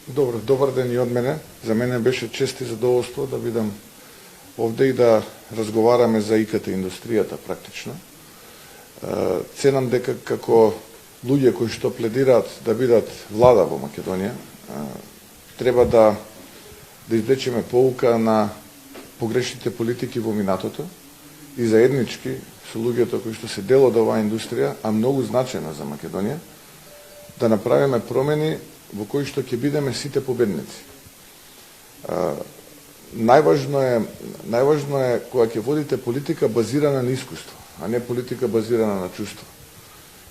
Добар ден и од мене. За мене беше чест и задоволство да бидам овде и да разговараме за ИКТ индустријата практично. Ценам дека како луѓе кои што пледираат да бидат влада во Македонија, треба да извлечеме поука на погрешните политики во минатото и заеднички со луѓето кои што се дел од оваа индустрија, а многу значајна за Македонија, да направиме промени во кои што ќе бидеме сите победници. Најважно е кога ќе водите политика базирана на искуство, а не политика базирана на чувство.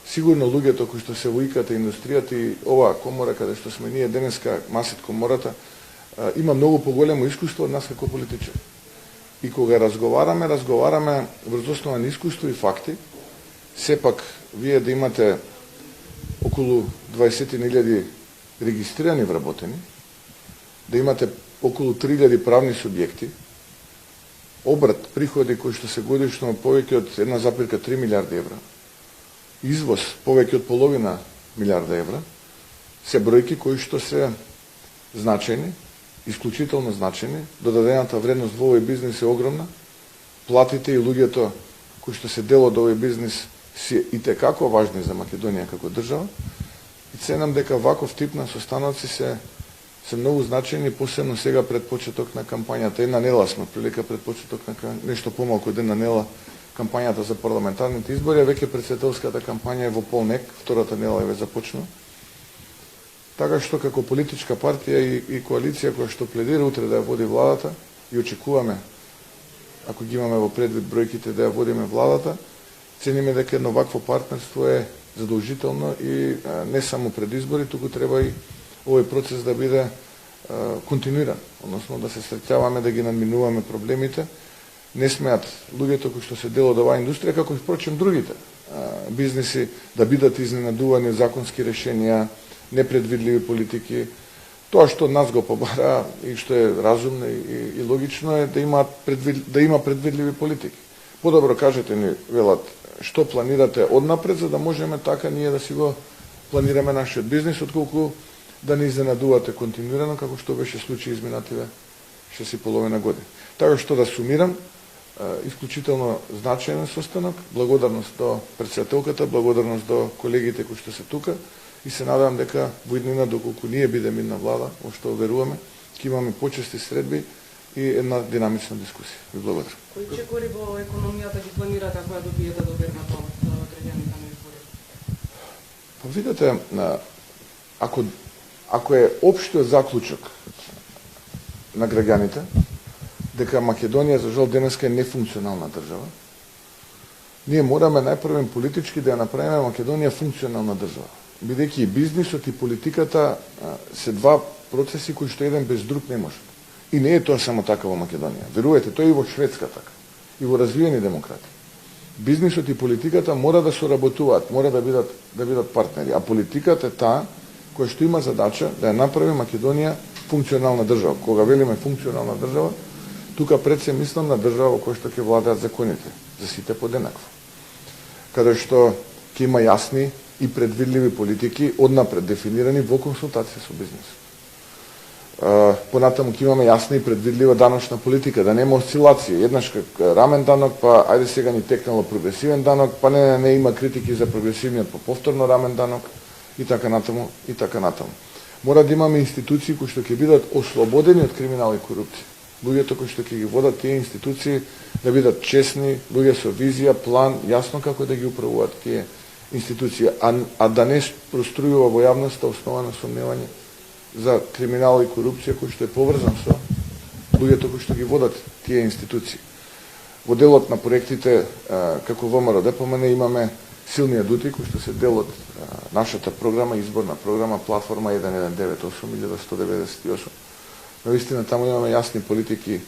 Сигурно луѓето кои што се во ИКТ индустријата и оваа комора каде што сме ние денеска, Масит комората, има многу поголемо искуство од нас како политичари. И кога разговараме врз основа на искуство и факти. Сепак вие да имате околу 20.000 регистрирани вработени, да имате околу 3.000 правни субјекти, обрат, приходи кои што се годишно повеќе од 1,3 милиарди евра, извоз повеќе од половина милиарда евра, се бројки кои што се значајни, исклучително значајни, додадената вредност во овој бизнис е огромна, платите и луѓето кои што се дел од овој бизнис се итекако важни за Македонија како држава, и ценам дека ваков тип на состаноци се многу значајни, посебно сега пред почеток на кампањата. Една недела сме прилика пред почеток на нешто помалку од една недела кампањата за парламентарните избори, а веќе председателската кампања е во полнек, втората недела е веќе започнала. Така што како политичка партија и коалиција која што пледира утре да ја води владата и очекуваме, ако ги имаме во предвид бројките, да ја водиме владата, цениме дека едно вакво партнерство е задолжително и не само пред избори, туку треба и овој процес да биде континуиран, односно да се среќаваме, да ги надминуваме проблемите. Не смеат луѓето кои што се дел од оваа индустрија, како и впрочем другите бизнеси, да бидат изненадувани од законски решенија, непредвидливи политики. Тоа што од нас го побара и што е разумно и логично е да има предвидливи политики. Подобро кажете ни, велат, што планирате однапред, за да можеме така ние да си го планираме нашиот бизнис, отколку да не изненадувате континуирано, како што беше случај изминативе 6,5 години. Така што да сумирам, исклучително значаен состанок, благодарност до председателката, благодарност до колегите кои што се тука, и се надевам дека во иднина, доколку ние бидеме на влада, во што веруваме, ќе имаме почести средби и една динамична дискусија. Ви благодарам. Кои чекори во економијата ги планирате ако ја добиете довербата од граѓаните на избори? Па видите, ако е општиот заклучок на граѓаните дека Македонија за жал денеска е нефункционална држава, ние мораме најпрво политички да ја направиме Македонија функционална држава. Бидејќи и бизнисот и политиката се два процеси кои што еден без друг не може. И не е тоа само така во Македонија. Верувате, тоа и во Шведска така. И во развиени демократи. Бизнисот и политиката мора да соработуваат, мора да бидат партнери, а политиката е таа која што има задача да ја направи Македонија функционална држава. Кога велиме функционална држава, тука пред се мислам на држава во која што ќе владеат законите за сите подеднакво. Каде што ќе има јасни и предвидливи политики однапред дефинирани во консултација со бизнисот. Понатаму ќе имаме јасна и предвидлива даночна политика, да нема осцилации. Еднаш рамен данок, па ајде сега ни текнало прогресивен данок, па не има критики за прогресивниот, па повторно рамен данок и така натаму и така натаму. Мора да имаме институции кои што ќе бидат ослободени од криминал и корупција. Луѓето кои што ќе ги водат тие институции да бидат честни, луѓе со визија, план, јасно како да ги управуваат тие институции, а да не прострујува во јавноста основано сомневање за криминал и корупција кој што е поврзан со луѓето кои што ги водат тие институции. Во делот на проектите, како ВМРО ДПМН, имаме силни адути кои што се дел од нашата програма, изборна програма, платформа 1198-1198. Наистина таму имаме јасни политики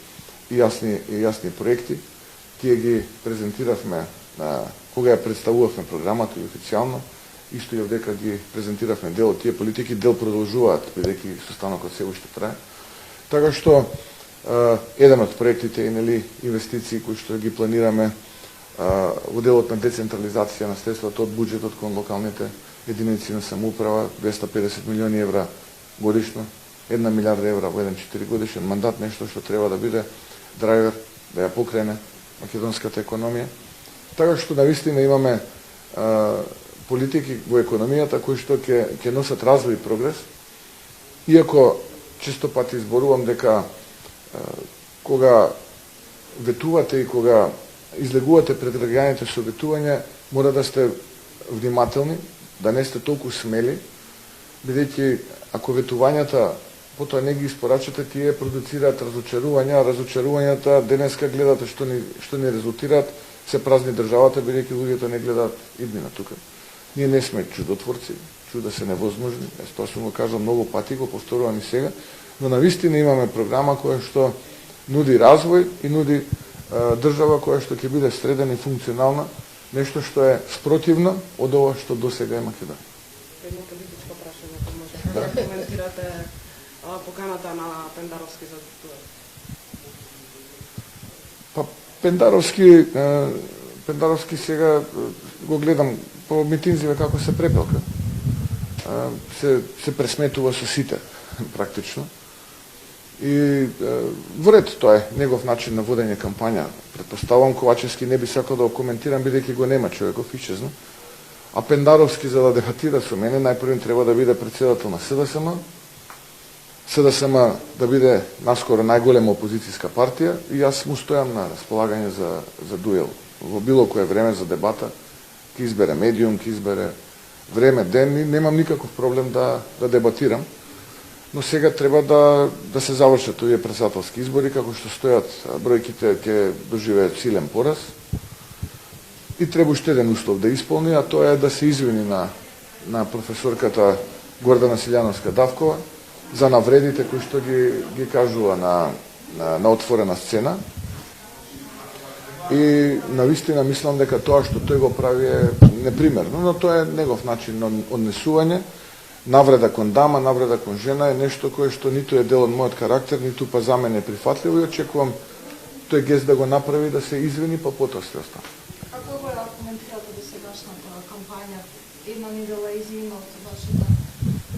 и јасни проекти. Тие ги презентиравме кога ја представувавме програмата и официјално, исто и овдека ги презентиравме дел од тие политики, дел продолжуваат, бидејќи состанокот се уште трае. Така што еден од проектите е инвестиции кои што ги планираме во делот на децентрализација на средствата од буџетот кон локалните единици на самоуправа, 250 милиони евра годишно, 1 милиарда евра во еден 4-годишен мандат, нешто што треба да биде драйвер, да ја покрене македонската економија. Така што навистина имаме политики во економијата кои што ќе носат развој и прогрес, иако често пати изборувам дека кога ветувате и кога излегувате пред граѓаните со ветување, мора да сте внимателни, да не сте толку смели, бидејќи ако ветувањата потоа не ги испорачате, тие продуцираат разочарувања, а разочарувањата денеска гледате што ни резултираат, се празни државата, бидејќи луѓето не гледаат иднина тука. Ние не сме чудотворци, чуда се невозможни, тоа сум го кажал многу пати, го повторувам и сега, но навистина имаме програма која што нуди развој и нуди држава која што ќе биде средена и функционална, нешто што е спротивно од ова што досега е Македонија. Едно политичко прашање, ако може да коментирате поканата на Пендаровски за дуел. Па Пендаровски сега го гледам по митинзиве како се препелка. Се пресметува со сите, практично. И во ред тоа е негов начин на водење кампања. Претпоставувам Ковачевски не би сакал да го коментирам, бидејќи го нема човеков исчезна. А Пендаровски за да дебатира со мене, најпрвен треба да биде председател на СДСМ. СДСМ да биде наскоро најголема опозицијска партија и јас му стојам на располагање за дуел. Во било кое време за дебата, ќе избере медиум, ќе избере време, ден и немам никаков проблем да дебатирам. Но сега треба да се завршат овие председателски избори, како што стојат бројките ќе доживеат силен пораз. И треба уште еден услов да исполни, а тоа е да се извини на професорката Гордана Силјановска-Давкова за навредите кои што ги кажува на отворена сцена. И навистина мислам дека тоа што тој го прави е непримерно, но тоа е негов начин на однесување. Навреда кон дама, навреда кон жена е нешто кое што ниту е дел од мојот карактер, ниту па за мене е прифатливо и очекувам тој гест да го направи, да се извини, па потоа се остане. Како го коментирате досегашната кампања? Една недела измина од вашата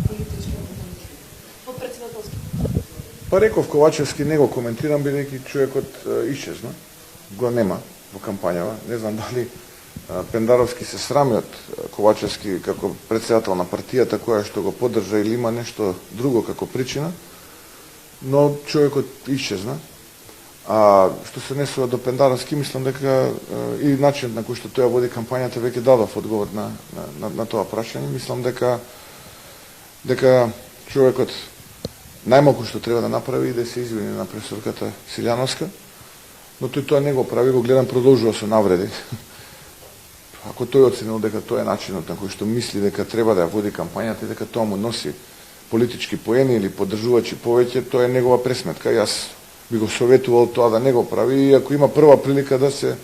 политичка позиција? Од председателски? Па реков Ковачевски не го коментирам, бидејќи човекот исчезна. Го нема во кампањава. Не знам дали Пендаровски се срами од Ковачевски како председател на партијата која што го поддржа или има нешто друго како причина, но човекот исчезна. А што се несува до Пендаровски, мислам дека и начинот на кој што тој води кампањата веќе дадов одговор на тоа прашање. Мислам дека човекот најмалку што треба да направи и да се извини на професорката Силјановска, но тој тоа не го прави, го гледам продолжува со навреди. Ако тој оценил дека тоа е начинот на кој што мисли дека треба да ја води кампањата и дека тоа му носи политички поени или поддржувачи повеќе, тоа е негова пресметка. Јас би го советувал тоа да не го прави и ако има прва прилика да се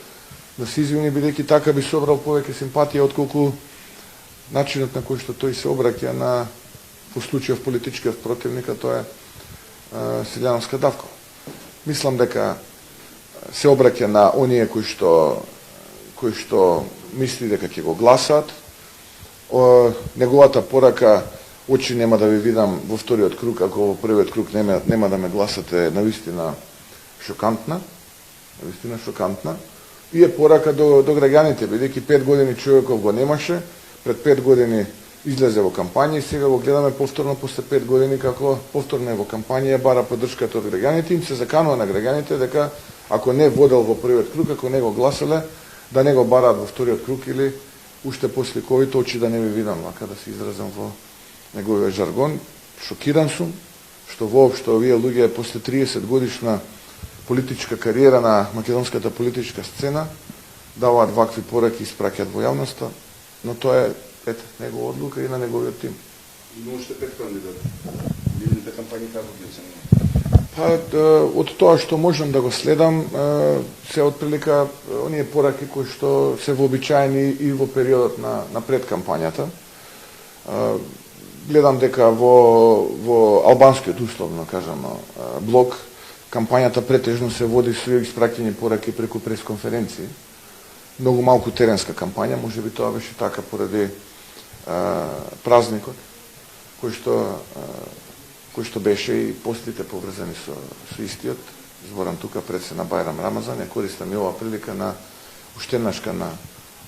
извини, бидејќи така би собрал повеќе симпатија отколку начинот на кој што тој се обраќа на по случајов политичкиот противник, тоа е Силјановска-Давкова. Мислам дека се обраќа на оние кои што мисли дека ќе го гласаат. Неговата порака очи нема да ви видам во вториот круг, ако во првиот круг нема да ме гласате, навистина шокантна. И е порака до граѓаните, бидејќи 5 години човеков го немаше, пред 5 години излезе во кампања и сега го гледаме повторно после 5 години како повторно е во кампања и бара поддршката од граѓаните. Им се заканува на граѓаните дека ако не водел во првиот круг, ако не го гласале, да не го бараат во вториот круг или уште после ковид очи да не ви видам, вака да се изразам во неговиот жаргон. Шокиран сум што воопшто овие луѓе после 30 годишна политичка кариера на македонската политичка сцена даваат вакви пораки и испраќаат во јавноста, но тоа е негова одлука и на неговиот тим. Има уште 5 кандидати. Видните кампањи како ги оценувате? Па, од тоа што можам да го следам, се отприлика оние пораки кои што се вообичаени и во периодот на предкампањата. Гледам дека во албанскиот условно кажано блок кампањата претежно се води со испраќање пораки преку пресконференции. Многу малку теренска кампања, можеби тоа беше така поради празникот, кој што беше и постите поврзани со истиот. Зборам тука пред се на Бајрам Рамазан, ја користам и ова прилика на уштеднашка на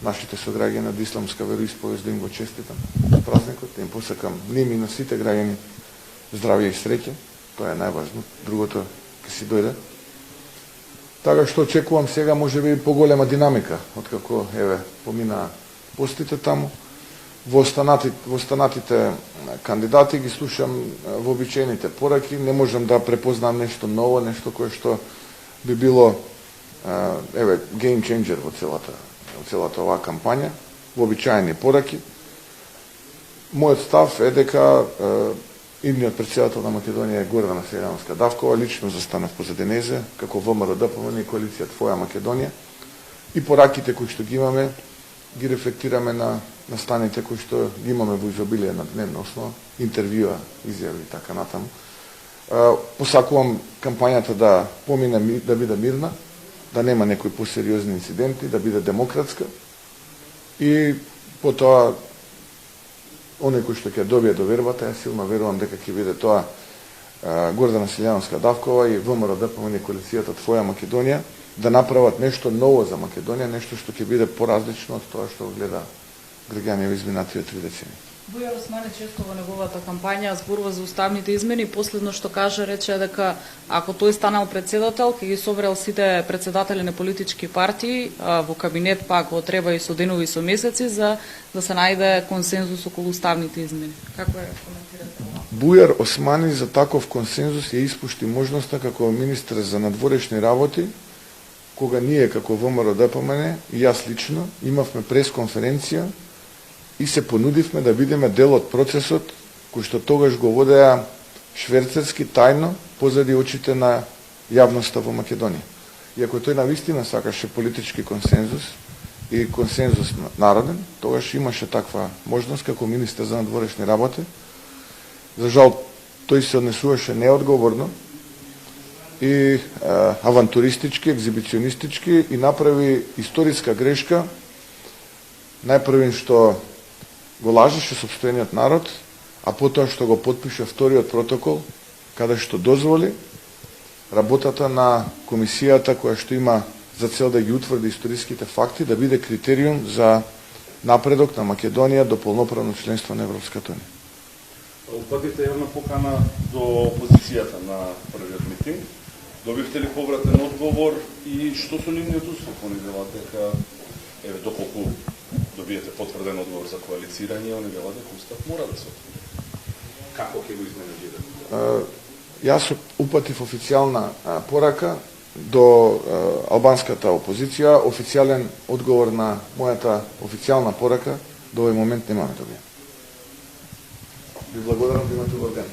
нашите сограѓани од исламска вероисповест да им го честитам празникот, да им посакам ним и на сите граѓани здравје и среќа, тоа е најважно, другото ќе си дојде. Така што очекувам сега можеби поголема динамика, откако еве помина постите таму. Во останатите кандидати ги слушам вообичаените пораки, не можам да препознам нешто ново, нешто кое што би било еве game changer во целата оваа кампања, вообичаени пораки. Мојот став е дека идниот председател на Македонија е Гордана Селјановска-Давкова, лично застанав позади незе, како ВМРО-ДПМН и коалиција Твоја Македонија, и пораките кои што ги имаме, ги рефлектираме на станите кои што ги имаме во изобилие на дневна основа, интервјуа, изјави и така натаму. Посакувам кампањата да помине, да биде мирна, да нема некои посериозни инциденти, да биде демократска и потоа оној кој што ќе добие довербата, ја силно верувам дека ќе биде тоа Гордана Селјановска-Давкова и ВМРО-ДПМН и коалицијата Твоја Македонија да направат нешто ново за Македонија, нешто што ќе биде поразлично од тоа што гледа граѓани во изминативе 3 децени. Бујар Османи често во неговата кампања зборува за уставните измени, последно што каже рече дека ако тој станал председател, ќе ги собрал сите председатели на политички партии во кабинет, пак го треба и со денови и со месеци за да се најде консензус околу уставните измени. Како е коментирате? Бујар Османи за таков консензус ја испушти можноста како министер за надворешни работи, кога ние како ВМРО-ДПМН и јас лично имавме пресконференција и се понудивме да бидеме дел од процесот кој што тогаш го водеа шверцерски тајно позади очите на јавноста во Македонија. И ако тој навистина сакаше политички консензус и консензус народен, тогаш имаше таква можност како министер за надворешни работи. За жал, тој се однесуваше неодговорно и авантуристички, екзибиционистички и направи историска грешка. Најпрвен што го лажеше сопствениот народ, а потоа што го потпише вториот протокол, каде што дозволи работата на комисијата која што има за цел да ги утврди историските факти, да биде критериум за напредок на Македонија до полноправно членство на Европската унија. Упатите јавна покана до опозицијата на првиот митинг. Добивте ли повратен одговор и што со нивниот устав? Они велат дека еве доколку добиете потврден одговор за коалицирање, они велат дека устав мора да се отвори. Како ќе го изменажирате? Јас упатив официјална порака до албанската опозиција, официјален одговор на мојата официјална порака до овој момент немаме добиен. Ви благодарам, да имате убав ден.